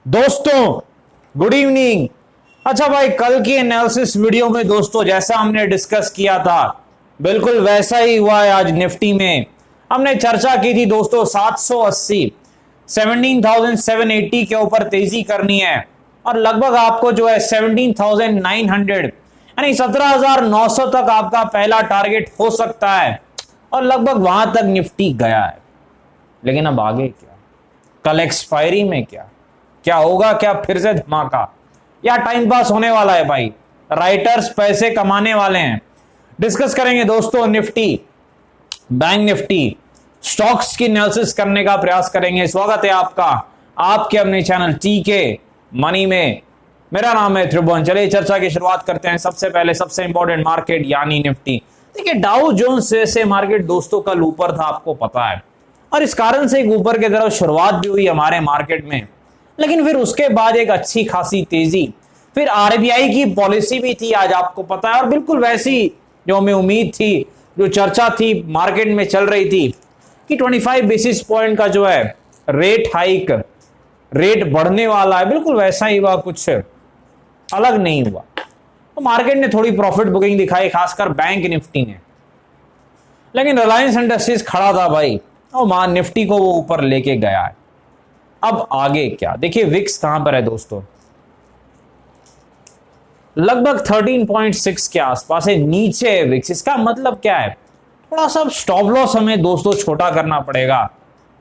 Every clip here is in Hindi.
दोस्तों गुड इवनिंग। अच्छा भाई, कल की एनालिसिस वीडियो में दोस्तों जैसा हमने डिस्कस किया था बिल्कुल वैसा ही हुआ है। आज निफ्टी में हमने चर्चा की थी दोस्तों 780 17,780 के ऊपर तेजी करनी है और लगभग आपको जो है 17,900 यानी 17,900 तक आपका पहला टारगेट हो सकता है और लगभग वहां तक निफ्टी गया है। लेकिन अब आगे क्या, कल एक्सपायरी में क्या क्या होगा, क्या फिर से धमाका या टाइम पास होने वाला है? भाई राइटर्स पैसे कमाने वाले हैं। डिस्कस करेंगे दोस्तों निफ्टी, बैंक निफ्टी, स्टॉक्स की एनालिसिस करने का प्रयास करेंगे। स्वागत है आपका आपके अपने चैनल टीके मनी में। मेरा नाम है त्रिभुवन। चलिए चर्चा की शुरुआत करते हैं। सबसे पहले सबसे इंपॉर्टेंट मार्केट यानी निफ्टी। देखिए डाउ जोन्स से मार्केट दोस्तों कल ऊपर था, आपको पता है, और इस कारण से एक ऊपर की तरफ शुरुआत भी हुई हमारे मार्केट में, लेकिन फिर उसके बाद एक अच्छी खासी तेजी, फिर आरबीआई की पॉलिसी भी थी आज, आपको पता है, और बिल्कुल वैसी जो हमें उम्मीद थी, जो चर्चा थी मार्केट में चल रही थी कि 25 बेसिस पॉइंट का जो है रेट हाइक, रेट बढ़ने वाला है, बिल्कुल वैसा ही हुआ, कुछ अलग नहीं हुआ। तो मार्केट ने थोड़ी प्रॉफिट बुकिंग दिखाई, खासकर बैंक निफ्टी ने, लेकिन रिलायंस इंडस्ट्रीज खड़ा था भाई और निफ्टी को वो ऊपर लेके गया है। अब आगे क्या, देखिए विक्स कहां पर है दोस्तों, लगभग 13.6 के आसपास है, नीचे है विक्स। इसका मतलब क्या है, थोड़ा सा स्टॉप लॉस हमें दोस्तों छोटा करना पड़ेगा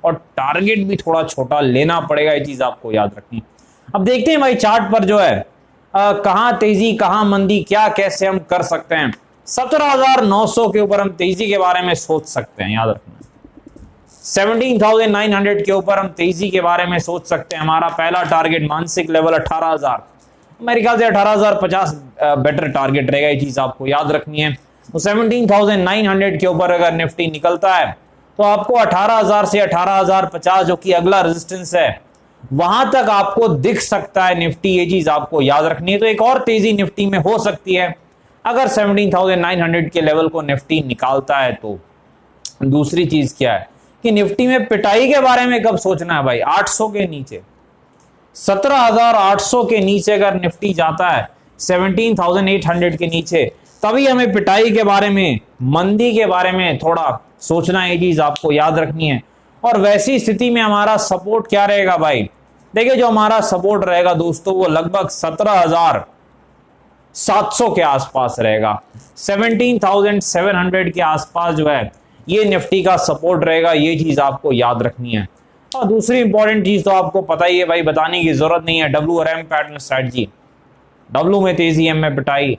और टारगेट भी थोड़ा छोटा लेना पड़ेगा, ये चीज आपको याद रखनी। अब देखते हैं भाई चार्ट पर जो है कहां तेजी कहां मंदी, क्या कैसे हम कर सकते हैं। 17,900 के ऊपर हम तेजी के बारे में सोच सकते हैं, याद रखना। 17,900 के ऊपर हम तेजी के बारे में सोच सकते हैं। हमारा पहला टारगेट मानसिक लेवल 18,000, मेरे ख्याल से 18,050 बेटर टारगेट रहेगा, ये चीज आपको याद रखनी है। तो 17,900 के ऊपर अगर निफ्टी निकलता है तो आपको 18,000 से 18,050 जो कि अगला रेजिस्टेंस है वहां तक आपको दिख सकता है निफ्टी, ये चीज आपको याद रखनी है। तो एक और तेजी निफ्टी में हो सकती है अगर 17,900 के लेवल को निफ्टी निकालता है तो। दूसरी चीज क्या है कि निफ्टी में पिटाई के बारे में कब सोचना है भाई, 800 के नीचे, 17,800 के नीचे अगर निफ्टी जाता है 17,800 के नीचे, तभी हमें पिटाई के बारे में, मंदी के बारे में थोड़ा सोचना है, ये चीज आपको याद रखनी है। और वैसी स्थिति में हमारा सपोर्ट क्या रहेगा भाई, देखिए जो हमारा सपोर्ट रहेगा दोस्तों वो लगभग 17,700 के आसपास रहेगा। 17,700 के आसपास जो है ये निफ्टी का सपोर्ट रहेगा, ये चीज आपको याद रखनी है। और दूसरी इंपॉर्टेंट चीज तो आपको पता ही है भाई, बताने की जरूरत नहीं है, डब्ल्यू और एम पैटर्न स्ट्रेटजी। डब्ल्यू में तेजी, एम में पिटाई,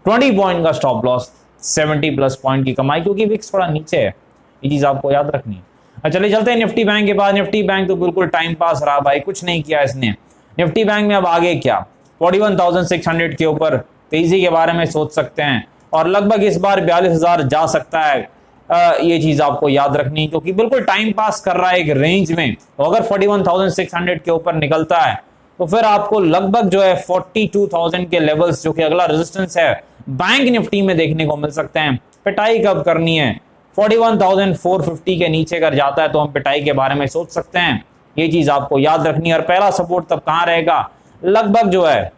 20 पॉइंट का स्टॉप लॉस, 70 प्लस पॉइंट की कमाई, क्योंकि विक्स थोड़ा नीचे है, ये चीज आपको याद रखनी है। चलिए चलते हैं निफ्टी बैंक के पास। निफ्टी बैंक तो बिल्कुल टाइम पास रहा भाई, कुछ नहीं किया इसने। निफ्टी बैंक में अब आगे क्या, 41,600 के ऊपर तेजी के बारे में सोच सकते हैं और लगभग इस बार 42,000 जा सकता है, ये चीज आपको याद रखनी, क्योंकि बिल्कुल टाइम पास कर रहा है एक रेंज में। तो अगर 41,600 के ऊपर निकलता है तो फिर आपको लगभग जो है 42,000 के लेवल्स, जो कि अगला रेजिस्टेंस है, बैंक निफ्टी में देखने को मिल सकते हैं। पिटाई कब करनी है, 41,450 के नीचे अगर जाता है तो हम पिटाई के बारे में सोच सकते हैं, ये चीज आपको याद रखनी है। और पहला सपोर्ट तब कहां रहेगा, लगभग जो है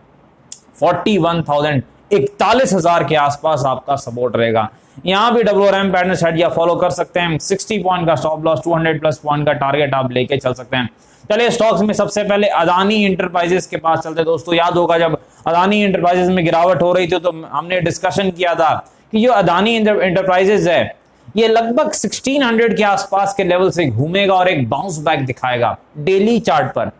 41,000, 41,000 के आसपास आपका सपोर्ट रहेगा। यहां भी डब्ल्यूआरएम पैटर्न स्ट्रेटजी फॉलो कर सकते हैं। 60 पॉइंट का स्टॉप लॉस, 200 प्लस पॉइंट का टारगेट आप लेके चल सकते हैं। चलिए स्टॉक्स में सबसे पहले अदानी इंटरप्राइजेस के पास चलते हैं दोस्तों। याद होगा जब अदानी इंटरप्राइजेस में गिरावट हो रही थी तो हमने डिस्कशन किया था कि जो अदानी इंटरप्राइजेस है ये लगभग 1600 के आसपास के लेवल से घूमेगा और एक बाउंस बैक दिखाएगा डेली चार्ट पर।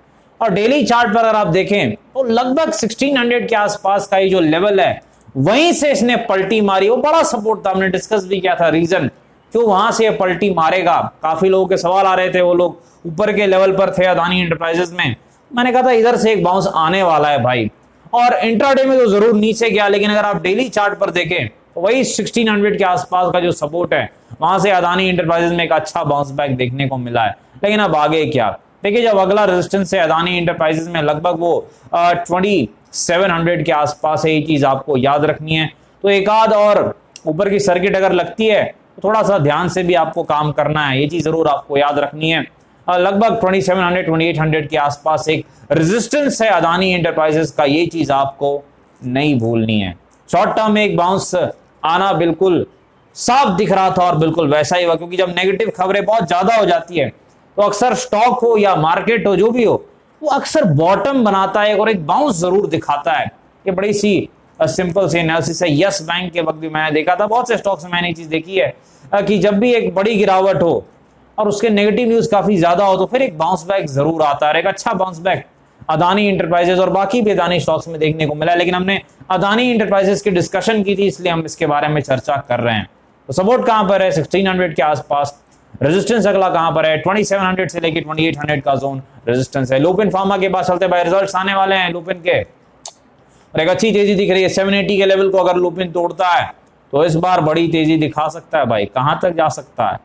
और डेली चार्ट पर अगर आप देखें तो लगभग 1600 के आसपास का ये जो लेवल है वहीं से इसने पलटी मारी, वो बड़ा सपोर्ट था, हमने डिस्कस भी किया था रीजन क्यों वहां से ये पलटी मारेगा। काफी लोगों के सवाल आ रहे थे, वो लोग ऊपर के लेवल पर थे अदानी इंटरप्राइजेस में, मैंने कहा था इधर से एक बाउंस आने वाला है भाई। और इंट्राडे में तो जरूर नीचे गया, लेकिन अगर आप डेली चार्ट पर देखें तो वही 1600 के आसपास का जो सपोर्ट है वहां से अदानी इंटरप्राइजेस में एक अच्छा बाउंस बैक देखने को मिला है। लेकिन अब आगे क्या, देखिए जब अगला रेजिस्टेंस है अदानी इंटरप्राइजेस में लगभग वो 2700 के आसपास है, ये चीज आपको याद रखनी है। तो एक आध और ऊपर की सर्किट अगर लगती है तो थोड़ा सा ध्यान से भी आपको काम करना है, ये चीज जरूर आपको याद रखनी है। लगभग 2700 2800 के आसपास एक रेजिस्टेंस है अदानी इंटरप्राइजेस का, ये चीज आपको नहीं भूलनी है। शॉर्ट टर्म में एक बाउंस आना बिल्कुल साफ दिख रहा था और बिल्कुल वैसा ही हुआ, क्योंकि जब नेगेटिव खबरें बहुत ज्यादा हो जाती है तो अक्सर स्टॉक हो या मार्केट हो जो भी हो वो अक्सर बॉटम बनाता है और एक बाउंस जरूर दिखाता है। ये बड़ी सी सिंपल सी एनालिसिस है। यस बैंक के वक्त भी मैंने देखा था, बहुत से स्टॉक्स में मैंने चीज देखी है कि जब भी एक बड़ी गिरावट हो और उसके नेगेटिव न्यूज काफी ज्यादा हो तो फिर एक बाउंस बैक जरूर आता है। एक अच्छा बाउंस बैक अदानी इंटरप्राइजेस और बाकी भी अदानी स्टॉक्स में देखने को मिला, लेकिन हमने अदानी इंटरप्राइजेस की डिस्कशन की थी इसलिए हम इसके बारे में चर्चा कर रहे हैं। तो सपोर्ट कहां पर है 1600 के आसपास, रेजिस्टेंस अगला कहां पर है 2700 से लेकर 2800 का जोन रेजिस्टेंस है। लुपिन फार्मा के पास चलते भाई, रिजल्ट्स आने वाले हैं लुपिन के और एक अच्छी तेजी दिख रही है। 780 के लेवल को अगर लुपिन तोड़ता है तो इस बार बड़ी तेजी दिखा सकता है भाई। कहां तक जा सकता है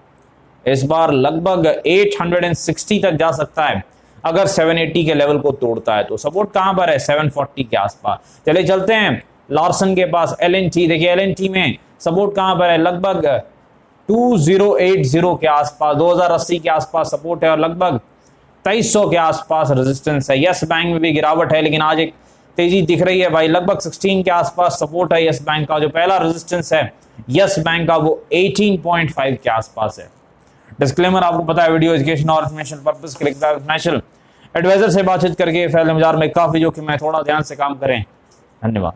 इस बार? लगभग 860 तक जा सकता है अगर 780 के लेवल को तोड़ता है। तो सपोर्ट कहां पर है 740 के आसपास। चले चलते हैं लॉर्सन के पास, एलएनटी देखिए, एलएनटी में सपोर्ट कहां पर है लगभग 2080 के आसपास, 2080 के आसपास सपोर्ट है और लगभग 2300 के आसपास रेजिस्टेंस है। यस बैंक में भी गिरावट है लेकिन आज एक तेजी दिख रही है भाई, लगभग 16 के आसपास सपोर्ट है यस बैंक का। जो पहला रेजिस्टेंस है यस बैंक का वो 18.5 के आसपास है। डिस्क्लेमर आपको पता है, वीडियो एजुकेशन और इन्फॉर्मेशन पर्पस के लिए फाइनेंशियल एडवाइजर से बातचीत करके फैले बाजार में काफी जोखिम है, थोड़ा ध्यान से काम करें। धन्यवाद।